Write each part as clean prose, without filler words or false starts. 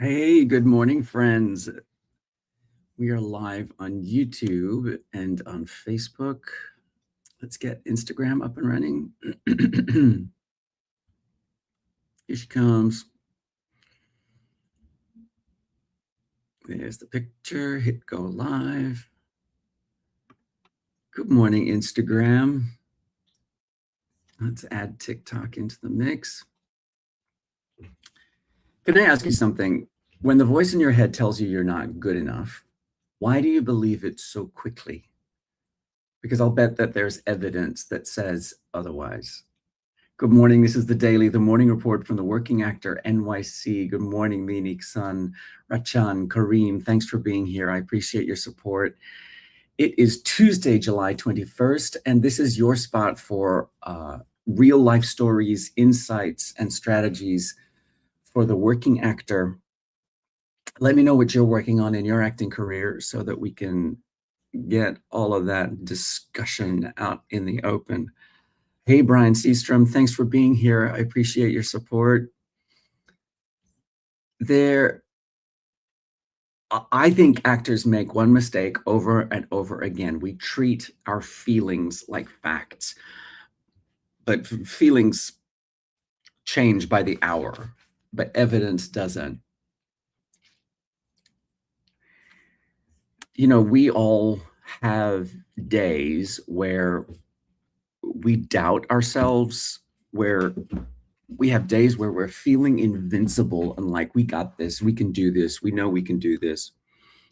Hey, good morning, friends. We are live on YouTube and on Facebook. Let's get Instagram up and running. Here she comes. There's the picture. Hit go live. Good morning, Instagram. Let's add TikTok into the mix. Can I ask you something? When the voice in your head tells you you're not good enough, why do you believe it so quickly? Because I'll bet that there's evidence that says otherwise. Good morning. This is the Daily, the morning report from the Working Actor NYC. Good morning, Minik Sun, Rachan, Kareem. Thanks for being here. I appreciate your support. It is Tuesday, July 21st, and this is your spot for real life stories, insights, and strategies for the working actor. Let me know what you're working on in your acting career so that we can get all of that discussion out in the open. Hey, Brian Seastrom, thanks for being here. I appreciate your support. I think actors make one mistake over and over again. We treat our feelings like facts, but feelings change by the hour, but evidence doesn't. You know, we all have days where we doubt ourselves, where we have days where we're feeling invincible and like, we got this, we can do this, we know we can do this.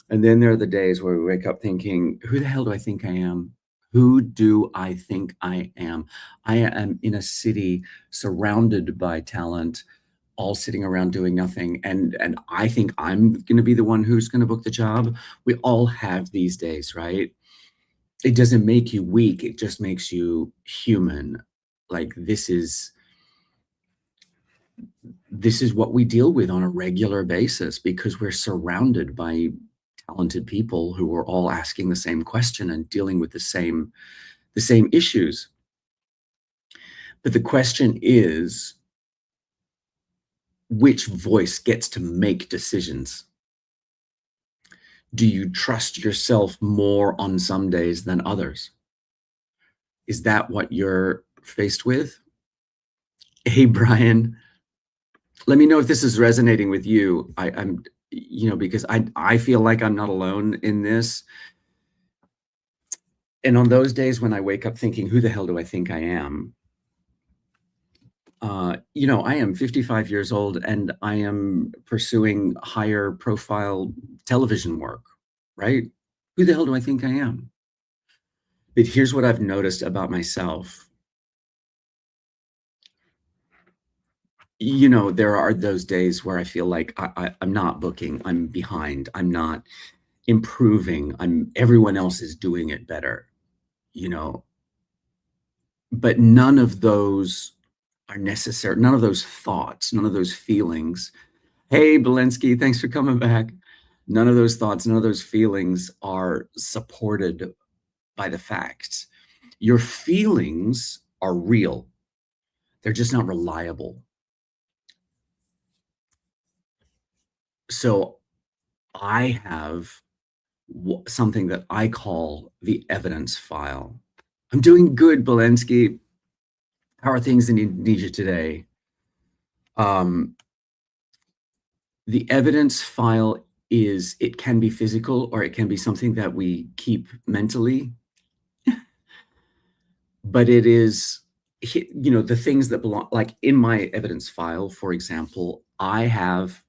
And then there are the days where we wake up thinking, who the hell do I think I am? Who do I think I am? I am in a city surrounded by talent, all sitting around doing nothing. And I think I'm going to be the one who's going to book the job. We all have these days, right? It doesn't make you weak. It just makes you human. Like this is what we deal with on a regular basis because we're surrounded by talented people who are all asking the same question and dealing with the same issues. But the question is, which voice gets to make decisions? Do you trust yourself more on some days than others? Is that what you're faced with? Hey, Brian, let me know if this is resonating with you. I'm, you know, because I feel like I'm not alone in this. And on those days when I wake up thinking, who the hell do I think I am? You know, I am 55 years old and I am pursuing higher profile television work, right? Who the hell do I think I am? But here's what I've noticed about myself. You know, there are those days where I feel like I'm not booking, I'm behind, I'm not improving, everyone else is doing it better, you know. But none of those are necessary, none of those thoughts, none of those feelings. Hey, Belensky, thanks for coming back. None of those thoughts, none of those feelings are supported by the facts. Your feelings are real. They're just not reliable. So I have something that I call the evidence file. I'm doing good, Belensky. How are things in Indonesia today? The evidence file is, it can be physical or it can be something that we keep mentally, but it is, you know, the things that belong, like in my evidence file, for example, I have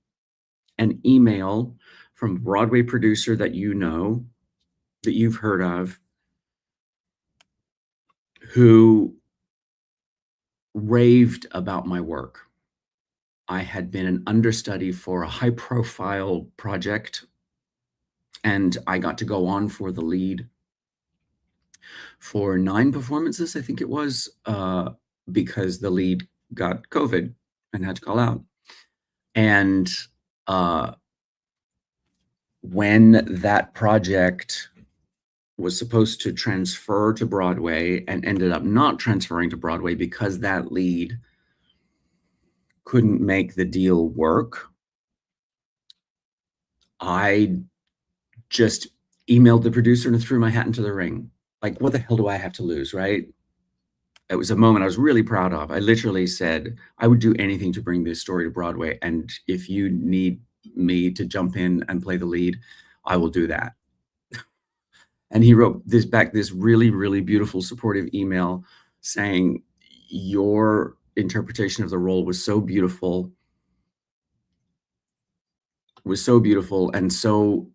an email from a Broadway producer that you know, that you've heard of, who raved about my work. I had been an understudy for a high profile project and I got to go on for the lead for 9 performances, I think it was, because the lead got COVID and had to call out. And when that project was supposed to transfer to Broadway and ended up not transferring to Broadway because that lead couldn't make the deal work, I just emailed the producer and threw my hat into the ring. Like, what the hell do I have to lose, right? It was a moment I was really proud of. I literally said, I would do anything to bring this story to Broadway. And if you need me to jump in and play the lead, I will do that. And he wrote this really, really beautiful, supportive email saying, your interpretation of the role was so beautiful and so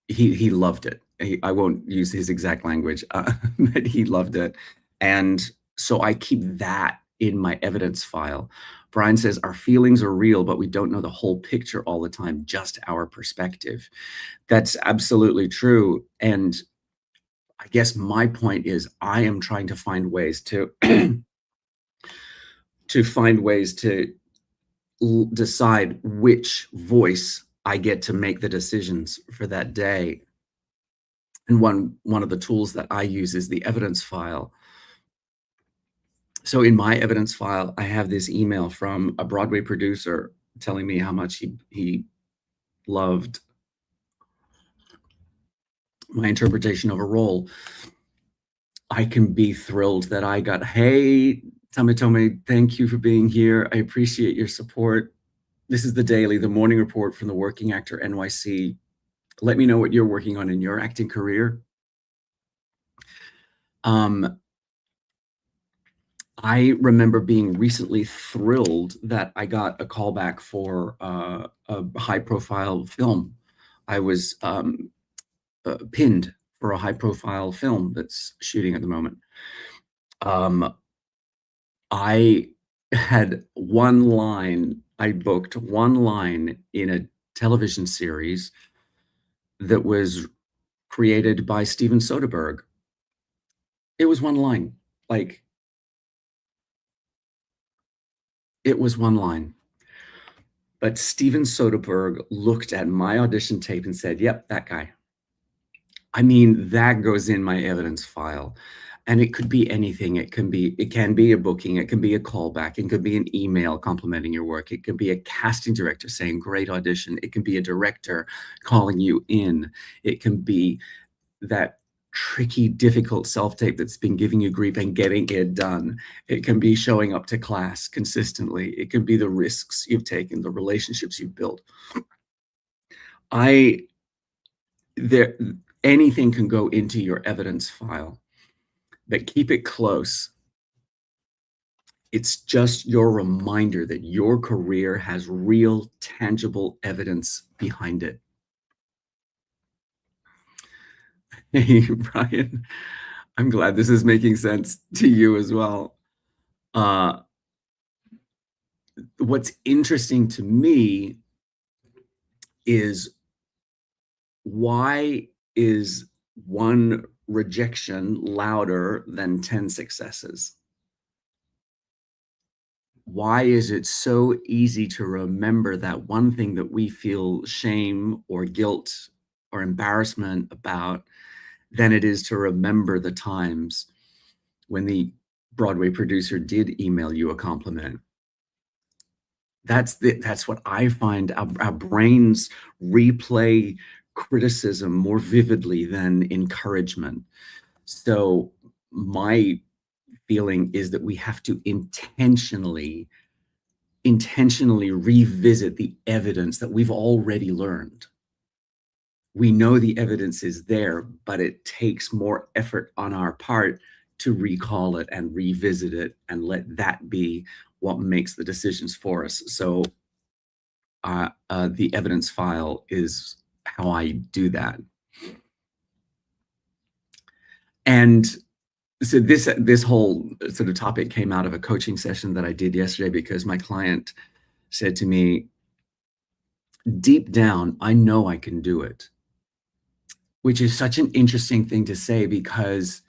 he loved it. I won't use his exact language, but he loved it. And so I keep that in my evidence file. Brian says our feelings are real, but we don't know the whole picture all the time, just our perspective. That's absolutely true. And I guess my point is I am trying to find ways to to find ways to decide which voice I get to make the decisions for that day. And one of the tools that I use is the evidence file. So in my evidence file, I have this email from a Broadway producer telling me how much he loved my interpretation of a role. I can be thrilled that I got, hey, Tamitome, thank you for being here. I appreciate your support. This is the daily, the morning report from the Working Actor NYC. Let me know what you're working on in your acting career. I remember being recently thrilled that I got a callback for a high-profile film. I was pinned for a high-profile film that's shooting at the moment. I had one line, I booked one line in a television series that was created by Steven Soderbergh. It was one line, like, it was one line. But Steven Soderbergh looked at my audition tape and said, "Yep, that guy." I mean, that goes in my evidence file. And it could be anything. It can be a booking, it can be a callback, it could be an email complimenting your work, it could be a casting director saying, "Great audition." It can be a director calling you in. It can be that tricky, difficult self-tape that's been giving you grief and getting it done. It can be showing up to class consistently. It can be the risks you've taken, the relationships you've built. I there Anything can go into your evidence file, but keep it close. It's just your reminder that your career has real, tangible evidence behind it. Hey, Brian, I'm glad this is making sense to you as well. Uh, what's interesting to me is why is one rejection louder than 10 successes? Why is it so easy to remember that one thing that we feel shame or guilt or embarrassment about than it is to remember the times when the Broadway producer did email you a compliment? That's what I find. Our brains replay criticism more vividly than encouragement. So my feeling is that we have to intentionally revisit the evidence that we've already learned. We know the evidence is there, but it takes more effort on our part to recall it and revisit it and let that be what makes the decisions for us. So the evidence file is how I do that. And so this whole sort of topic came out of a coaching session that I did yesterday because my client said to me, deep down, I know I can do it, which is such an interesting thing to say because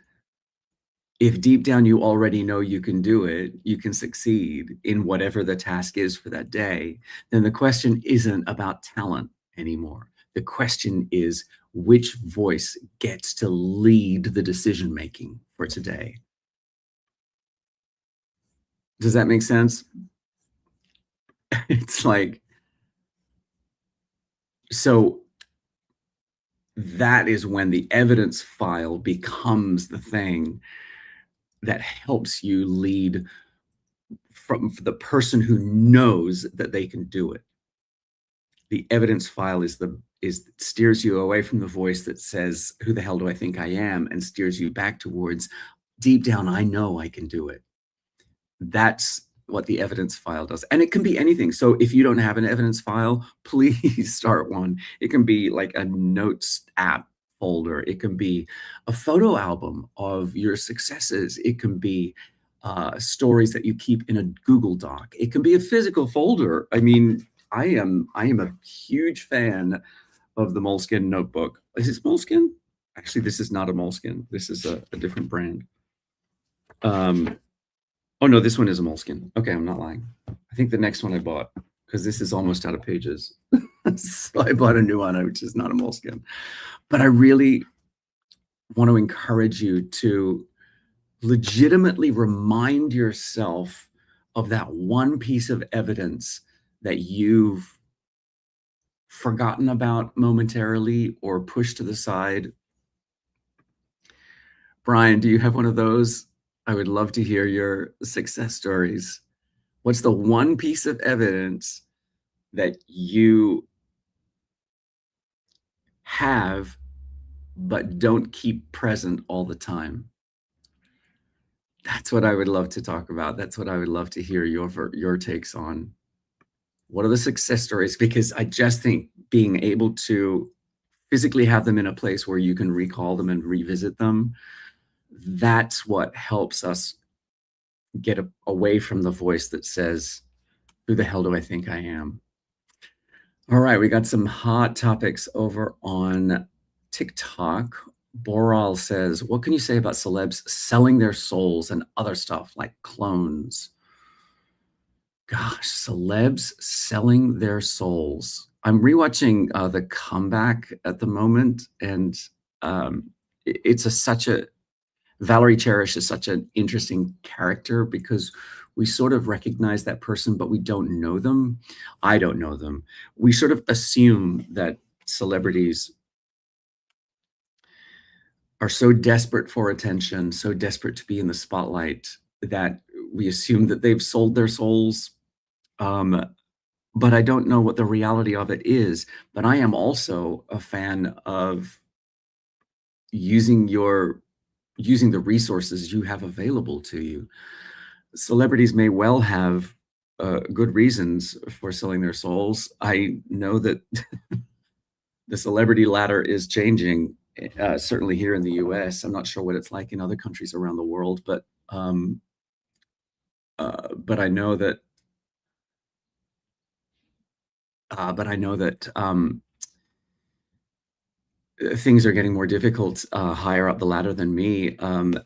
if deep down you already know you can do it, you can succeed in whatever the task is for that day, then the question isn't about talent anymore. The question is which voice gets to lead the decision making for today. Does that make sense? It's like So that is when the evidence file becomes the thing that helps you lead from the person who knows that they can do it. The evidence file is steers you away from the voice that says, "Who the hell do I think I am?" and steers you back towards, "Deep down, I know I can do it." That's what the evidence file does. And it can be anything. So if you don't have an evidence file, please start one. It can be like a notes app folder. It can be a photo album of your successes. It can be stories that you keep in a Google Doc. It can be a physical folder. I mean, I am a huge fan of the Moleskine notebook. Is this Moleskine? Actually, this is not a Moleskine. This is a different brand. Um, Oh, no, this one is a Moleskine. Okay, I'm not lying. I think the next one I bought, because this is almost out of pages. So I bought a new one, which is not a Moleskine. But I really want to encourage you to legitimately remind yourself of that one piece of evidence that you've forgotten about momentarily or pushed to the side. Brian, do you have one of those? I would love to hear your success stories. What's the one piece of evidence that you have but don't keep present all the time? That's what I would love to talk about. That's what I would love to hear your takes on. What are the success stories? Because I just think being able to physically have them in a place where you can recall them and revisit them, that's what helps us get away from the voice that says, "Who the hell do I think I am?" All right, we got some hot topics over on TikTok. Boral says, "What can you say about celebs selling their souls and other stuff like clones?" Gosh, celebs selling their souls. I'm rewatching The Comeback at the moment, and it's such a Valerie Cherish is such an interesting character because we sort of recognize that person, but we don't know them. I don't know them. We sort of assume that celebrities are so desperate for attention, so desperate to be in the spotlight that we assume that they've sold their souls. Um, but I don't know what the reality of it is. But I am also a fan of using using the resources you have available to you. Celebrities may well have good reasons for selling their souls. I know that the celebrity ladder is changing, certainly here in the US. I'm not sure what it's like in other countries around the world, but I know that things are getting more difficult higher up the ladder than me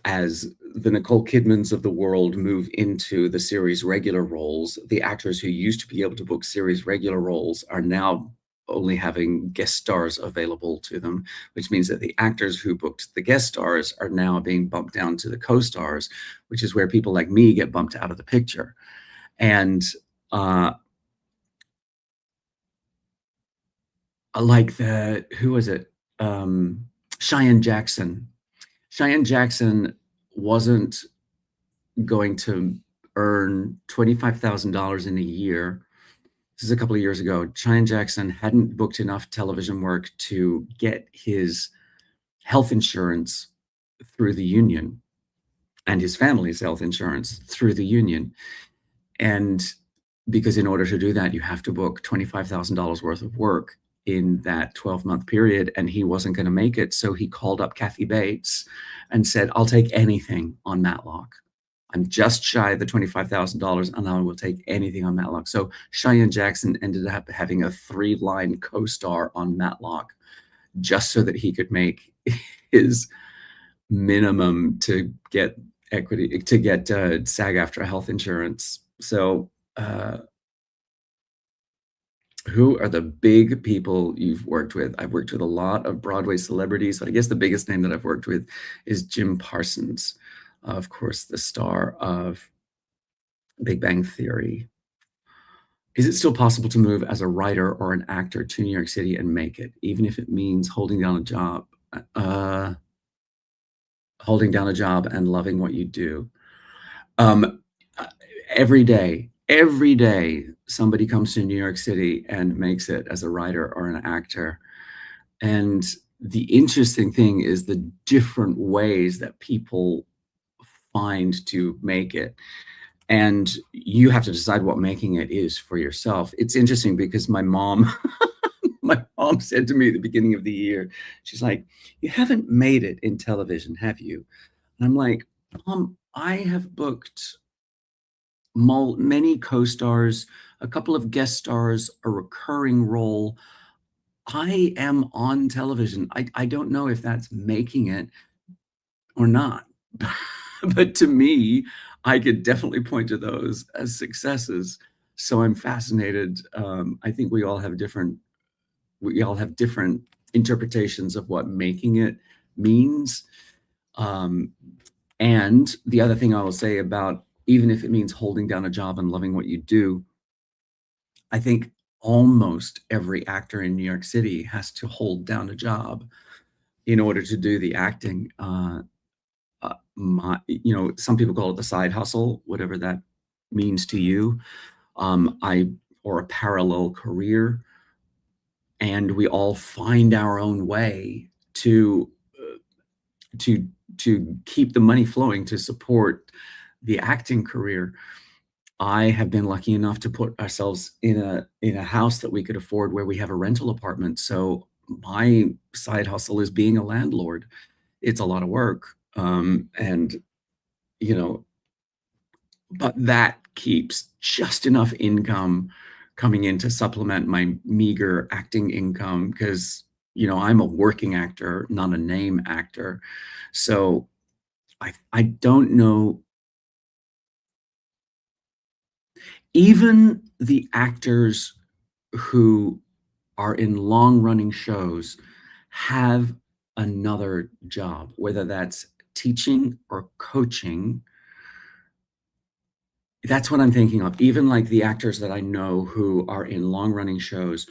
as the Nicole Kidmans of the world move into the series regular roles. The actors who used to be able to book series regular roles are now only having guest stars available to them, which means that the actors who booked the guest stars are now being bumped down to the co-stars, which is where people like me get bumped out of the picture. And uh, like who was it? Um, Cheyenne Jackson. Cheyenne Jackson wasn't going to earn $25,000 in a year. This is a couple of years ago. Cheyenne Jackson hadn't booked enough television work to get his health insurance through the union and his family's health insurance through the union. And because in order to do that, you have to book $25,000 worth of work in that 12-month period, and he wasn't going to make it. So he called up Kathy Bates and said, "I'll take anything on Matlock. I'm just shy of the $25,000 and I will take anything on Matlock." So Cheyenne Jackson ended up having a 3-line co-star on Matlock just so that he could make his minimum to get equity, to get SAG-AFTRA health insurance. So who are the big people you've worked with? I've worked with a lot of Broadway celebrities, but I guess the biggest name that I've worked with is Jim Parsons, of course, the star of Big Bang Theory. Is it still possible to move as a writer or an actor to New York City and make it, even if it means holding down a job? Uh, Holding down a job and loving what you do. Um, uh, every day, somebody comes to New York City and makes it as a writer or an actor. And the interesting thing is the different ways that people find to make it. And you have to decide what making it is for yourself. It's interesting because my mom my mom said to me at the beginning of the year, she's like, "You haven't made it in television, have you?" And I'm like, "Mom, I have booked many co-stars, a couple of guest stars, a recurring role. I am on television. I don't know if that's making it or not." But to me, I could definitely point to those as successes. So I'm fascinated. I think we all have different interpretations of what making it means. Um, and the other thing I will say about even if it means holding down a job and loving what you do, I think almost every actor in New York City has to hold down a job in order to do the acting. Some people call it the side hustle, whatever that means to you. I or a parallel career, and we all find our own way to to keep the money flowing to support the acting career. I have been lucky enough to put ourselves in a house that we could afford where we have a rental apartment. So my side hustle is being a landlord. It's a lot of work. And you know, but that keeps just enough income coming in to supplement my meager acting income because I'm a working actor, not a name actor. So I don't know. Even the actors who are in long running shows have another job, whether that's teaching or coaching. That's what I'm thinking of. Even like the actors that I know who are in long running shows,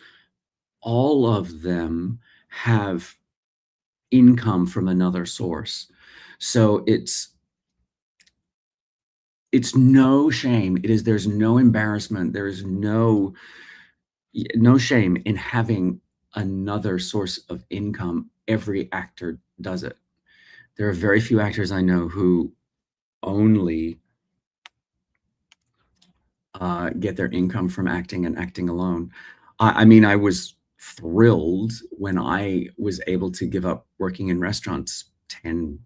all of them have income from another source. So it's no shame. There's no embarrassment. There's no shame in having another source of income. Every actor does it. There are very few actors I know who only get their income from acting and acting alone. I mean, I was thrilled when I was able to give up working in restaurants 10,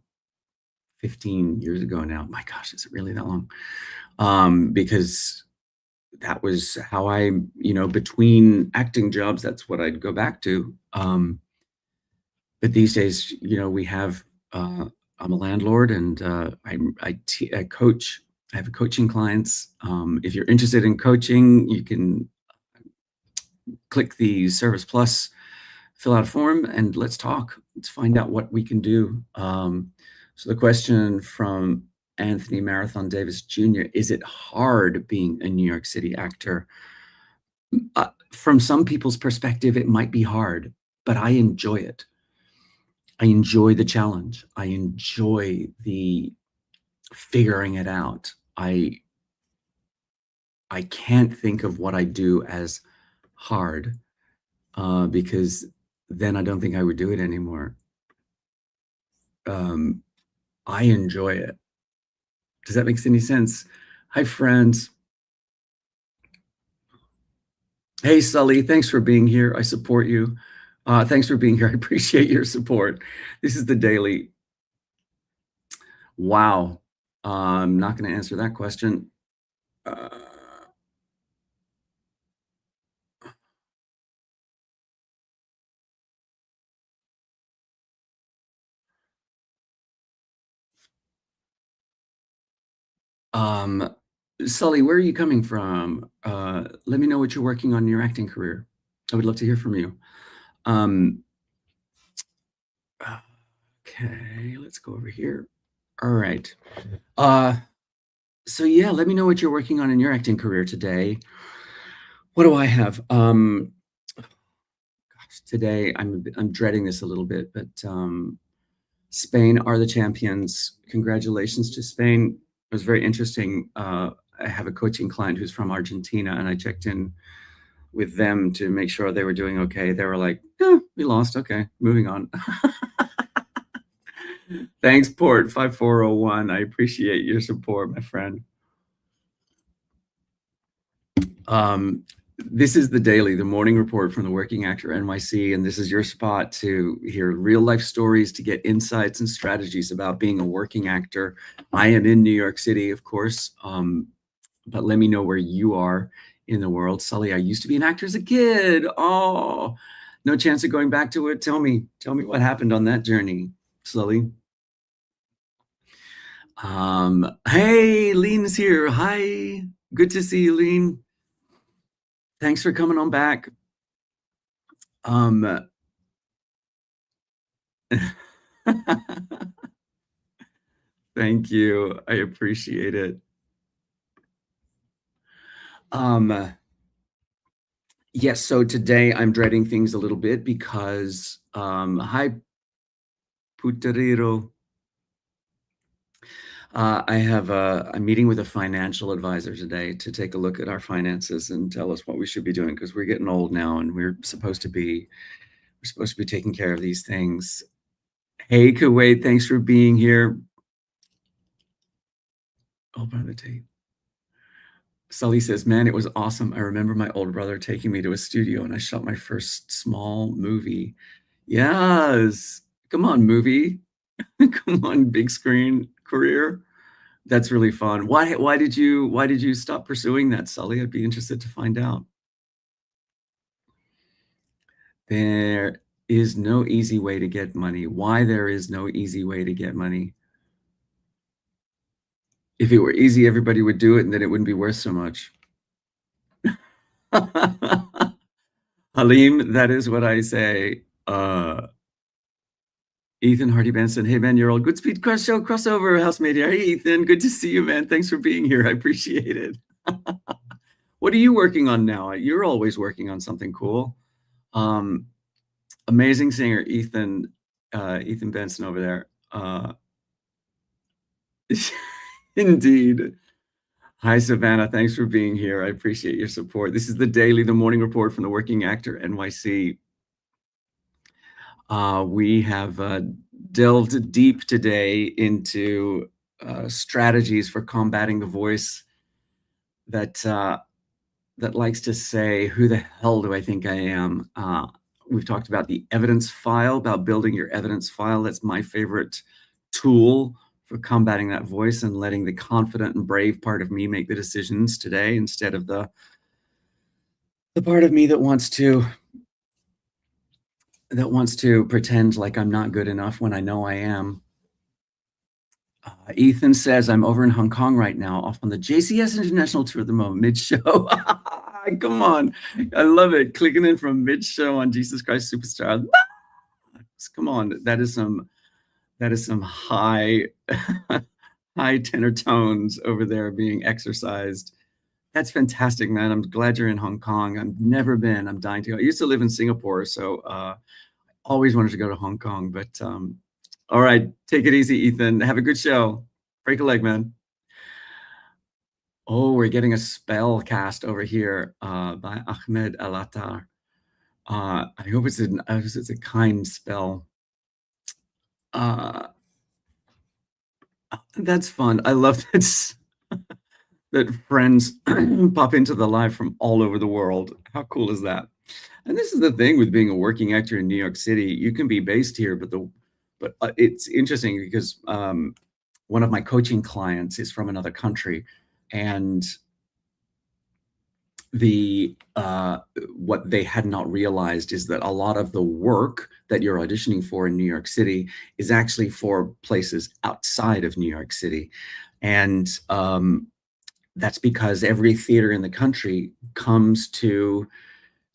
15 years ago now. My gosh, is it really that long? Because that was how between acting jobs, that's what I'd go back to. But these days, we have, I'm a landlord and I coach. I have coaching clients. If you're interested in coaching, you can click the Service Plus, fill out a form, and let's talk. Let's find out what we can do. So the question from Anthony Marathon Davis Jr., is it hard being a New York City actor? From some people's perspective, it might be hard, but I enjoy it. I enjoy the challenge. I enjoy the figuring it out. I can't think of what I do as hard because then I don't think I would do it anymore. Um, I enjoy it. Does that make any sense? Hi, friends. Hey, Sully. Thanks for being here. I support you. Thanks for being here. I appreciate your support. This is the daily. Wow. I'm not going to answer that question. Uh, um, Sully, where are you coming from? Let me know what you're working on in your acting career. I would love to hear from you. Um, okay, let's go over here. All right. So yeah, let me know what you're working on in your acting career today. What do I have? Gosh, today I'm dreading this a little bit, but Spain are the champions. Congratulations to Spain. It was very interesting. I have a coaching client who's from Argentina, and I checked in with them to make sure they were doing okay. They were like, "Yeah, we lost. Okay, moving on." Thanks, Port 5401. I appreciate your support, my friend. Um, this is the daily, the morning report from the Working Actor NYC, and this is your spot to hear real life stories, to get insights and strategies about being a working actor. I am in New York City, of course, but let me know where you are in the world. Sully, I used to be an actor as a kid. Oh, no chance of going back to it. Tell me what happened on that journey, Sully. Hey, Lean's here. Hi, good to see you, Lean. Thanks for coming on back. Um, Thank you. I appreciate it. Um, yes, so today I'm dreading things a little bit because, hi, Putariro. I have a meeting with a financial advisor today to take a look at our finances and tell us what we should be doing because we're getting old now and we're supposed to be taking care of these things. Hey, Kuwait, thanks for being here. Oh, by the tape. Sully says, "Man, it was awesome. I remember my older brother taking me to a studio and I shot my first small movie." Yes. Come on, movie. Come on, big screen career. That's really fun. Why did you stop pursuing that, Sully? I'd be interested to find out. There is no easy way to get money. Why there is no easy way to get money? If it were easy, everybody would do it and then it wouldn't be worth so much. Halim, that is what I say. Ethan Hardy Benson. Hey, man, you're all good speed cross show crossover housemate here. Hey, Ethan, good to see you, man. Thanks for being here. I appreciate it. What are you working on now? You're always working on something cool. Um, Amazing singer, Ethan Benson over there. Indeed. Hi, Savannah. Thanks for being here. I appreciate your support. This is the daily, the morning report from the Working Actor NYC. We have delved deep today into strategies for combating the voice that that likes to say, "Who the hell do I think I am?" We've talked about the evidence file, about building your evidence file. That's my favorite tool for combating that voice and letting the confident and brave part of me make the decisions today instead of the part of me that wants to pretend like I'm not good enough when I know I am. Ethan says, "I'm over in Hong Kong right now, off on the JCS International Tour at the moment, mid-show." Come on. I love it. Clicking in from mid-show on Jesus Christ Superstar. Come on. That is some high high tenor tones over there being exercised. That's fantastic, man. I'm glad you're in Hong Kong. I've never been. I'm dying to go. I used to live in Singapore, so always wanted to go to Hong Kong, but all right, take it easy, Ethan. Have a good show. Break a leg, man. Oh, we're getting a spell cast over here by Ahmed Alatar. I hope it's a kind spell. Uh, that's fun. I love that that friends pop into the live from all over the world. How cool is that? And this is the thing with being a working actor in New York City. You can be based here, but it's interesting because one of my coaching clients is from another country, and the what they had not realized is that a lot of the work that you're auditioning for in New York City is actually for places outside of New York City, and that's because every theater in the country comes to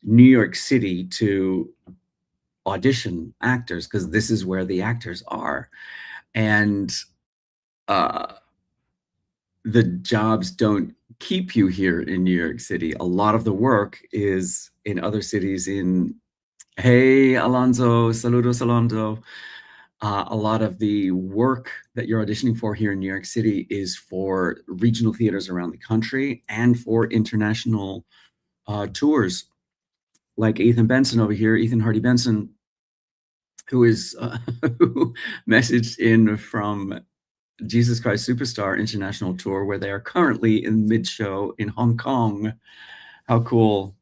New York City to audition actors because this is where the actors are, and uh, the jobs don't keep you here in New York City? A lot of the work is in other cities in Hey, Alonso, saludos, Alonso. A lot of the work that you're auditioning for here in New York City is for regional theaters around the country and for international tours, like Ethan Benson over here, Ethan Hardy Benson, who is who messaged in from Jesus Christ Superstar International Tour, where they are currently in mid-show in Hong Kong. How cool.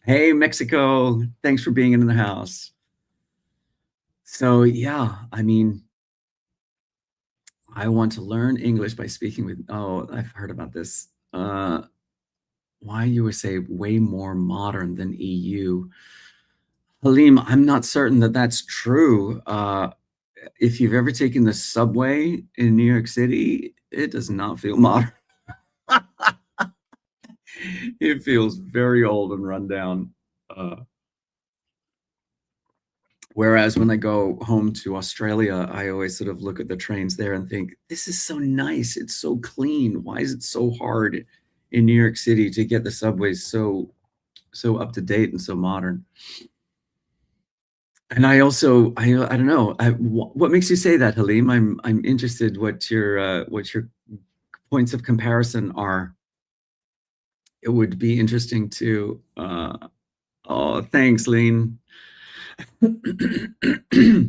Hey, Mexico, thanks for being in the house. So yeah, I mean, I want to learn English by speaking with, oh, I've heard about this. Why USA way more modern than EU? Halim, I'm not certain that that's true. If you've ever taken the subway in New York City, it does not feel modern. It feels very old and run down. Uh, Whereas when I go home to Australia, I always sort of look at the trains there and think, this is so nice. It's so clean. Why is it so hard in New York City to get the subways so up to date and so modern? And I also, I don't know, what makes you say that, Halim? I'm interested what your points of comparison are. It would be interesting to, oh, thanks, Lean. It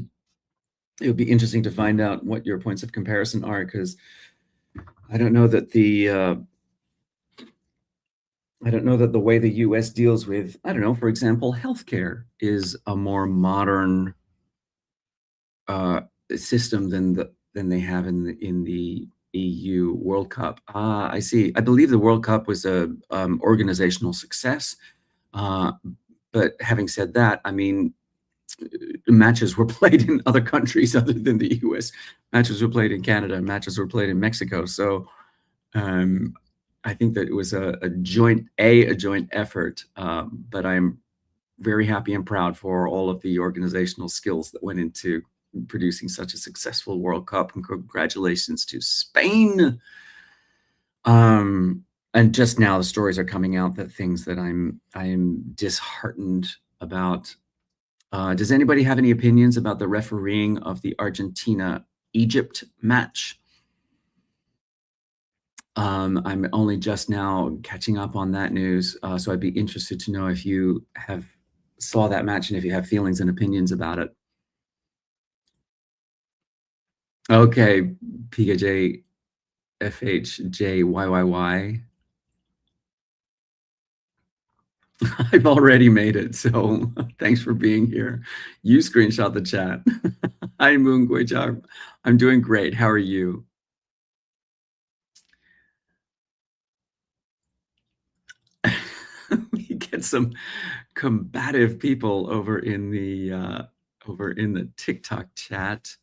would be interesting to find out what your points of comparison are, because I don't know that the way the US deals with, I don't know, for example, healthcare is a more modern uh, system than they have in the EU World Cup. Ah, I see. I believe the World Cup was a organizational success. Uh, but having said that, I mean, matches were played in other countries other than the US. Matches were played in Canada. Matches were played in Mexico. So um, I think that it was a joint effort. But I'm very happy and proud for all of the organizational skills that went into producing such a successful World Cup. And congratulations to Spain. Um, and just now the stories are coming out that things that I'm disheartened about. Does anybody have any opinions about the refereeing of the Argentina-Egypt match? I'm only just now catching up on that news, so I'd be interested to know if you have saw that match and if you have feelings and opinions about it. Okay, PKJ FHJYYY. I've already made it, so thanks for being here. You screenshot the chat. Hi, Moon Guijar. I'm doing great. How are you? We get some combative people over in the TikTok chat.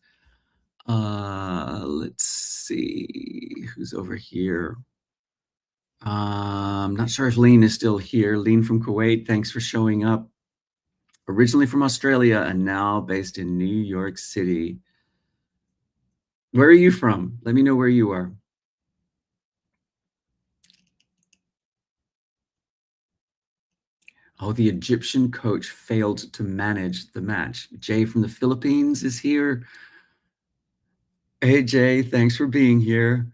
Let's see who's over here. I'm not sure if Lean is still here. Lean from Kuwait, thanks for showing up. Originally from Australia and now based in New York City. Where are you from? Let me know where you are. Oh, the Egyptian coach failed to manage the match. Jay from the Philippines is here. Hey, Jay, thanks for being here.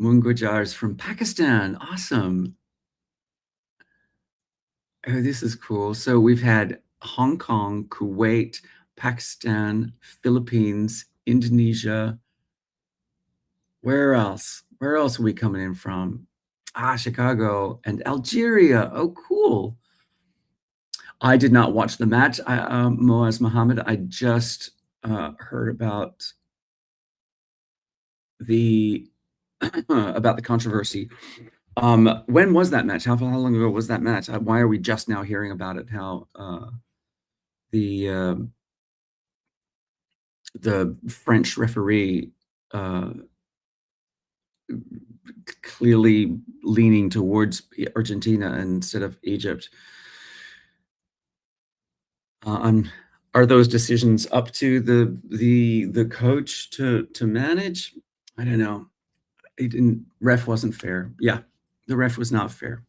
Mungujar is from Pakistan. Awesome. Oh, this is cool. So we've had Hong Kong, Kuwait, Pakistan, Philippines, Indonesia. Where else? Where else are we coming in from? Ah, Chicago and Algeria. Oh, cool. I did not watch the match. Moaz Mohammed, I just heard the about the controversy. When was that match? How long ago was that match? Why are we just now hearing about it? How the uh, the French referee clearly leaning towards Argentina instead of Egypt. Are those decisions up to the coach to manage? I don't know. Ref wasn't fair. Yeah. The ref was not fair.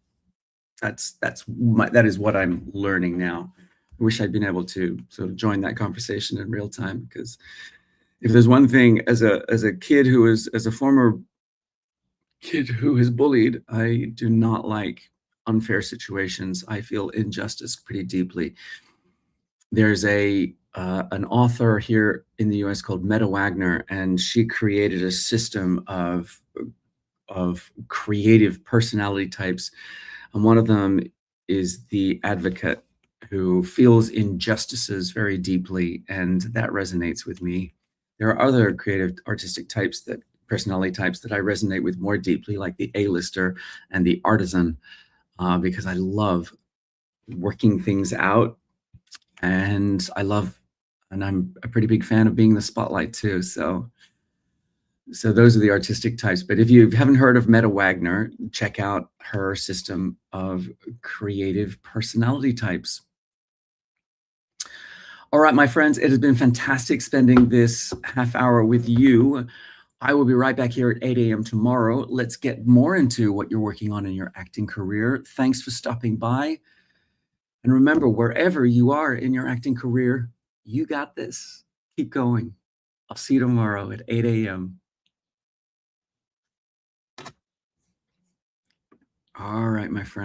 That is what I'm learning now. I wish I'd been able to sort of join that conversation in real time, because if there's one thing, as a former kid who is bullied, I do not like unfair situations. I feel injustice pretty deeply. There's an author here in the US called Meta Wagner, and she created a system of creative personality types. And one of them is the advocate, who feels injustices very deeply, and that resonates with me. There are other creative artistic types, that personality types, that I resonate with more deeply, like the A-lister and the artisan, because I love working things out, and I'm a pretty big fan of being in the spotlight too. So those are the artistic types. But if you haven't heard of Meta Wagner, check out her system of creative personality types. All right, my friends, it has been fantastic spending this half hour with you. I will be right back here at 8 a.m. tomorrow. Let's get more into what you're working on in your acting career. Thanks for stopping by. And remember, wherever you are in your acting career, you got this. Keep going. I'll see you tomorrow at 8 a.m. All right, my friend.